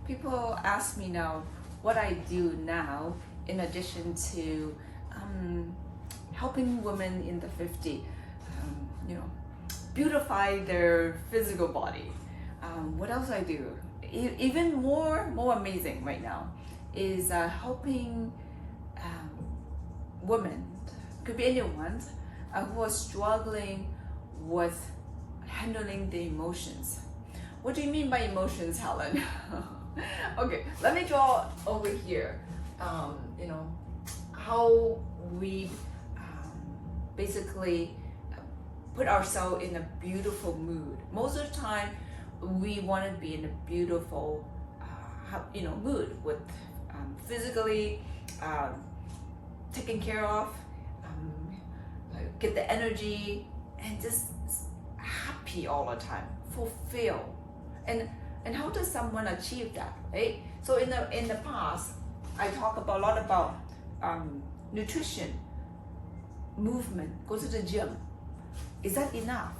people ask me now what I do now in addition to helping women in the 50, you know, beautify their physical body. What else I do? Even more amazing right now is helping women, could be anyone, who are struggling with handling the emotions. What do you mean by emotions, Helen? Okay, let me draw over here. You know, how we basically put ourselves in a beautiful mood. Most of the time, we want to be in a beautiful, mood with physically taken care of, get the energy, and just happy all the time, fulfill. And how does someone achieve that, right? So in the past, I talk about a lot about nutrition, movement, go to the gym. Is that enough?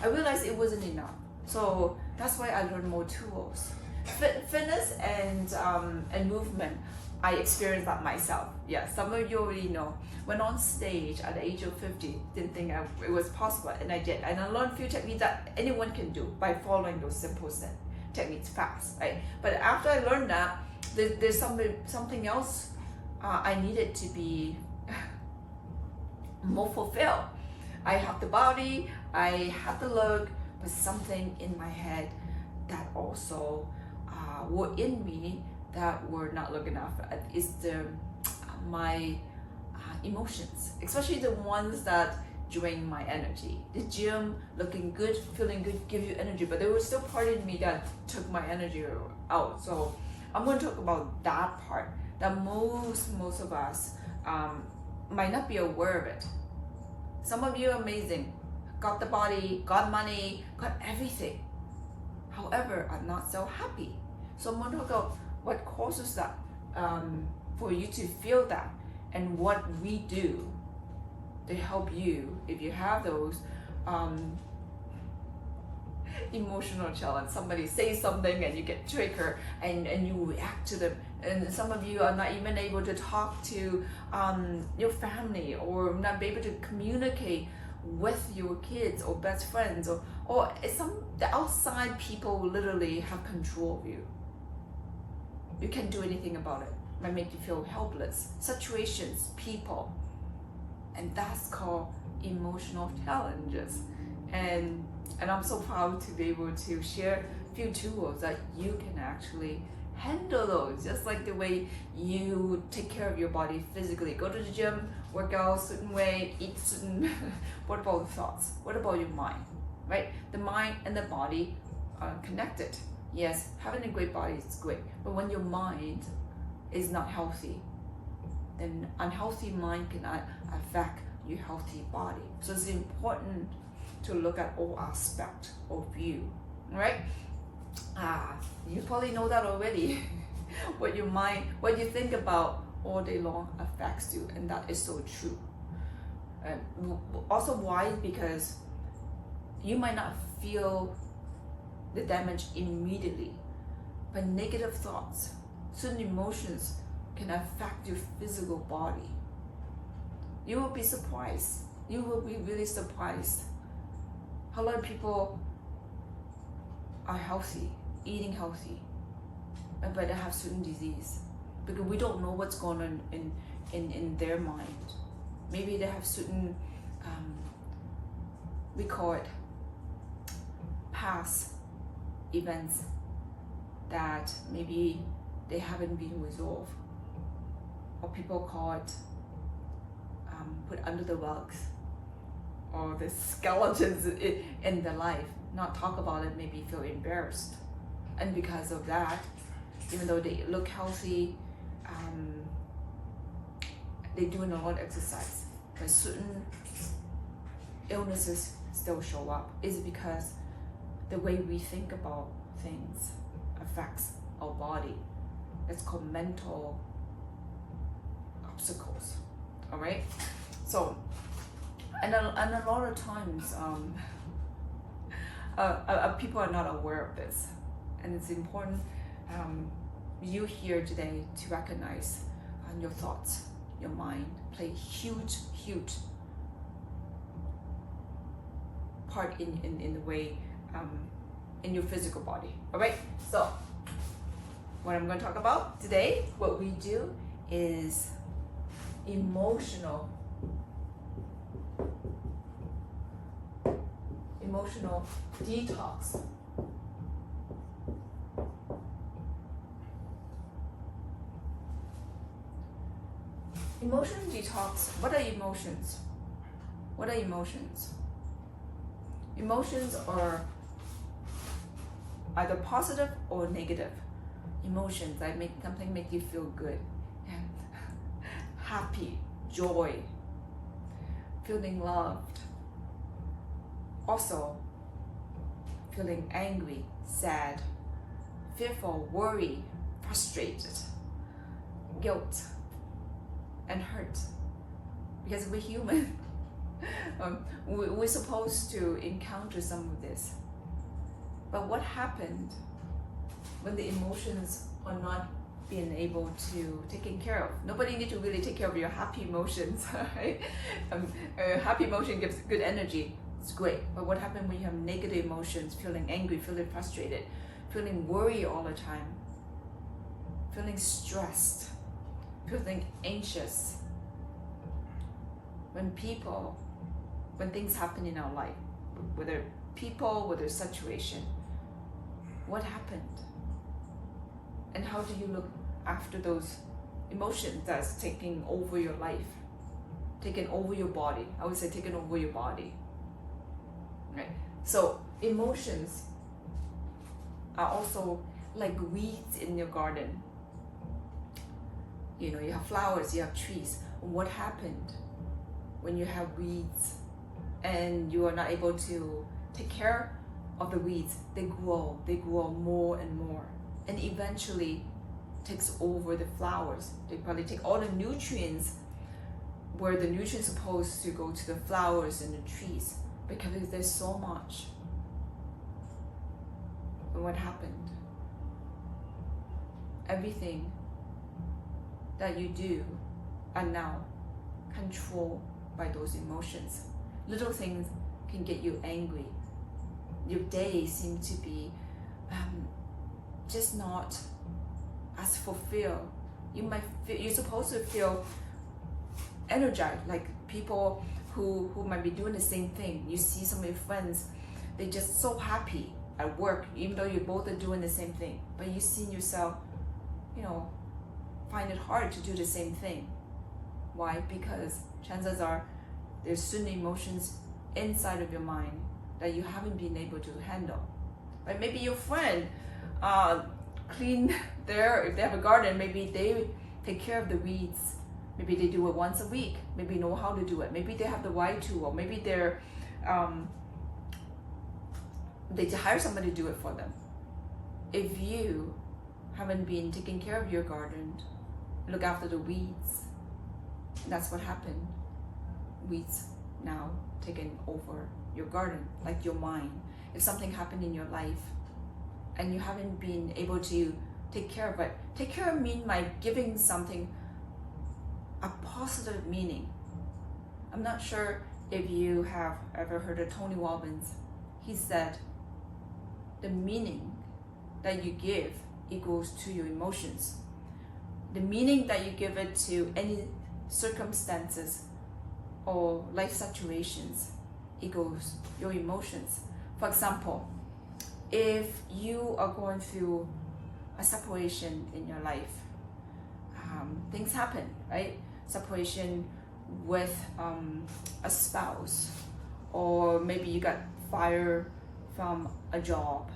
I realized it wasn't enough. So that's why I learned more tools. Fitness and movement, I experienced that myself. Yeah, some of you already know. Went on stage at the age of 50, didn't think it was possible, and I did. And I learned a few techniques that anyone can do by following those simple techniques fast, right? But after I learned that, there's something else I needed to be more fulfilled. I have the body, I have the look, but something in my head that also were in me that were not looking enough is my emotions, especially the ones that drain my energy. The gym, looking good, feeling good, give you energy, but there was still part in me that took my energy out. So I'm going to talk about that part that most of us might not be aware of it. Some of you are amazing, got the body, got money, got everything. However, are not so happy. So I'm going to talk about what causes that, for you to feel that, and what we do to help you if you have those emotional challenge. Somebody says something and you get triggered and you react to them. And some of you are not even able to talk to your family, or not be able to communicate with your kids or best friends, or the outside people literally have control of you. You can't do anything about it. It might make you feel helpless. Situations, people, and that's called emotional challenges. And I'm so proud to be able to share a few tools that you can actually handle those, just like the way you take care of your body physically. Go to the gym, work out a certain way, eat certain. What about the thoughts? What about your mind, right? The mind and the body are connected. Yes, having a great body is great, but when your mind is not healthy, then unhealthy mind can affect your healthy body. So it's important to look at all aspects of you, right? You probably know that already. What your mind, what you think about all day long affects you, and that is so true. Also, why? Because you might not feel the damage immediately, but negative thoughts, certain emotions can affect your physical body. You will be surprised. You will be really surprised how a lot of people are healthy, eating healthy, but they have certain disease because we don't know what's going on in their mind. Maybe they have certain, we call it past events that maybe they haven't been resolved, or people call it put under the rugs, or the skeletons in their life, not talk about it, maybe feel embarrassed. And because of that, even though they look healthy, they're doing a lot of exercise, but certain illnesses still show up. Is because the way we think about things affects our body. It's called mental obstacles. All right. So, and a lot of times, people are not aware of this, and it's important you here today to recognize your thoughts, your mind play huge part in the way in your physical body. All right, so what I'm going to talk about today, what we do is emotional detox. Emotional detox. What are emotions? What are emotions? Emotions are either positive or negative. Emotions that make something make you feel good and happy, joy, feeling loved. Also, feeling angry, sad, fearful, worried, frustrated, guilt, and hurt. Because we're human. We're supposed to encounter some of this. But what happened when the emotions are not being able to taken care of? Nobody need to really take care of your happy emotions, right? Happy emotion gives good energy. It's great. But what happened when you have negative emotions, feeling angry, feeling frustrated, feeling worried all the time, feeling stressed, feeling anxious? When things happen in our life, whether people, whether situation, what happened? And how do you look after those emotions that's taking over your life, taking over your body? I would say taking over your body, right? So emotions are also like weeds in your garden. You know, you have flowers, you have trees. What happened when you have weeds and you are not able to take care of the weeds? They grow more and more, and eventually takes over the flowers. They probably take all the nutrients where the nutrients supposed to go to the flowers and the trees, because there's so much. And what happened? Everything that you do are now controlled by those emotions. Little things can get you angry. Your day seems to be just not as fulfilled. You're supposed to feel energized, like people who might be doing the same thing. You see some of your friends, they're just so happy at work, even though you both are doing the same thing. But you see yourself, find it hard to do the same thing. Why? Because chances are there's certain emotions inside of your mind that you haven't been able to handle. Right? Maybe your friend clean if they have a garden, maybe they take care of the weeds. Maybe they do it once a week. Maybe know how to do it. Maybe they have the right tool. Maybe they hire somebody to do it for them. If you haven't been taking care of your garden, look after the weeds, that's what happened. Weeds now taking over your garden, like your mind. If something happened in your life and you haven't been able to take care of it, take care of mean by giving something a positive meaning. I'm not sure if you have ever heard of Tony Robbins. He said, the meaning that you give equals to your emotions. The meaning that you give it to any circumstances or life situations equals your emotions. For example, if you are going through a separation in your life, things happen, right? Separation with a spouse, or maybe you got fired from a job,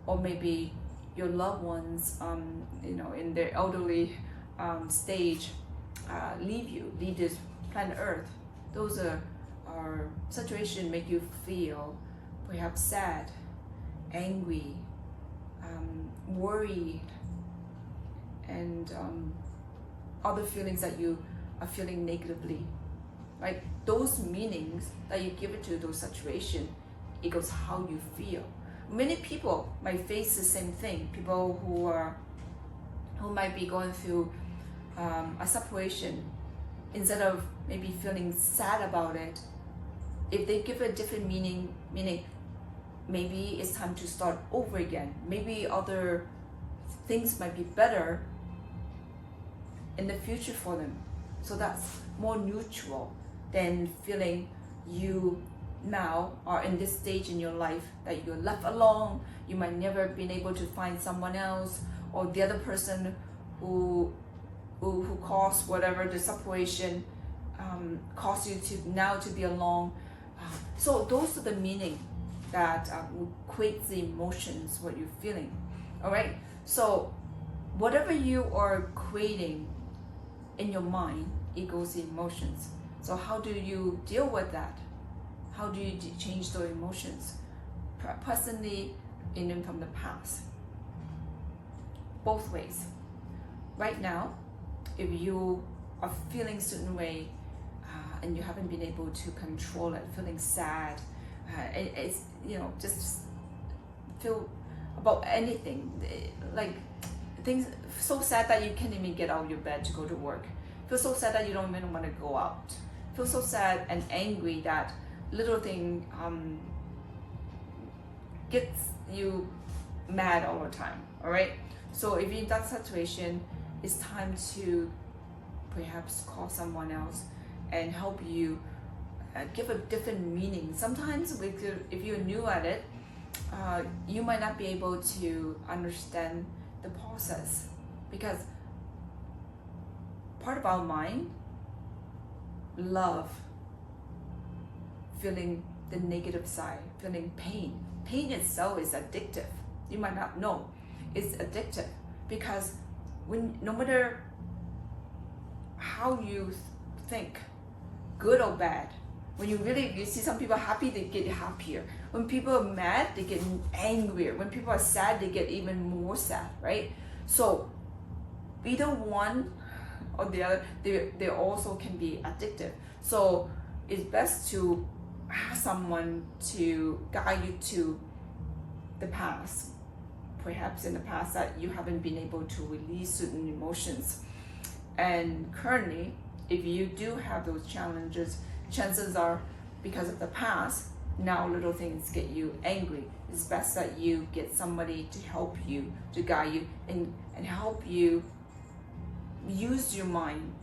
or maybe your loved ones, in their elderly stage, leave this planet Earth. Those are situations make you feel perhaps sad, angry, worried, and other feelings that you are feeling negatively, right? Those meanings that you give it to those situations equals how you feel. Many people might face the same thing. People who might be going through a separation, instead of maybe feeling sad about it, if they give a different meaning, meaning maybe it's time to start over again, maybe other things might be better in the future for them. So that's more neutral than feeling you now are in this stage in your life that you're left alone, you might never been able to find someone else, or the other person who caused whatever the separation caused you to now to be alone. So those are the meaning that equates the emotions, what you're feeling. All right. So whatever you are equating in your mind equals the emotions. So how do you deal with that? How do you change those emotions? Personally, and from the past. Both ways. Right now, if you are feeling a certain way and you haven't been able to control it, feeling sad, it's, you know, just feel about anything, like things so sad that you can't even get out of your bed to go to work. Feel so sad that you don't even want to go out. Feel so sad and angry that little thing gets you mad all the time. All right. So if you're in that situation, it's time to perhaps call someone else and help you give a different meaning. Sometimes if you're new at it, you might not be able to understand the process, because part of our mind love feeling the negative side, feeling pain. Pain itself is addictive. You might not know it's addictive, because when no matter how you think, good or bad, when you see some people happy, they get happier. When people are mad, they get angrier. When people are sad, they get even more sad, right? So either one or the other, they also can be addictive. So it's best to have someone to guide you to the past, perhaps in the past that you haven't been able to release certain emotions. And currently, if you do have those challenges, chances are because of the past, now little things get you angry. It's best that you get somebody to help you, to guide you, and help you use your mind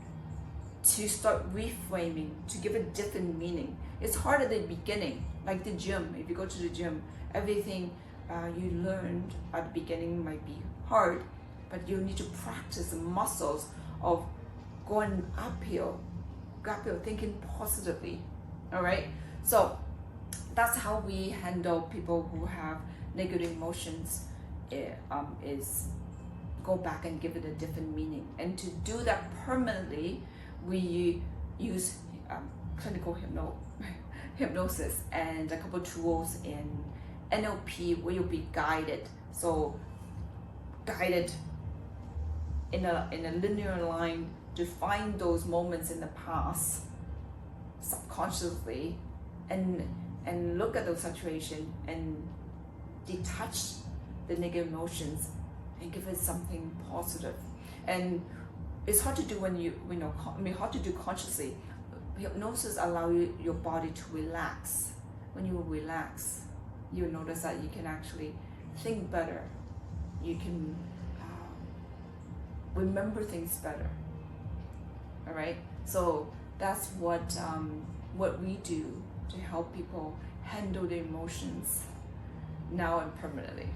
to start reframing, to give a different meaning. It's hard at the beginning, like the gym. If you go to the gym, everything you learned at the beginning might be hard, but you need to practice the muscles of going uphill, thinking positively. All right. So that's how we handle people who have negative emotions. Is go back and give it a different meaning. And to do that permanently, we use clinical hypnosis and a couple tools in NLP where you'll be guided. So guided in a linear line to find those moments in the past subconsciously and look at those situations and detach the negative emotions and give it something positive. And it's hard to do hard to do consciously. Hypnosis allows your body to relax. When you relax, you notice that you can actually think better. You can remember things better. All right. So that's what we do to help people handle their emotions now and permanently.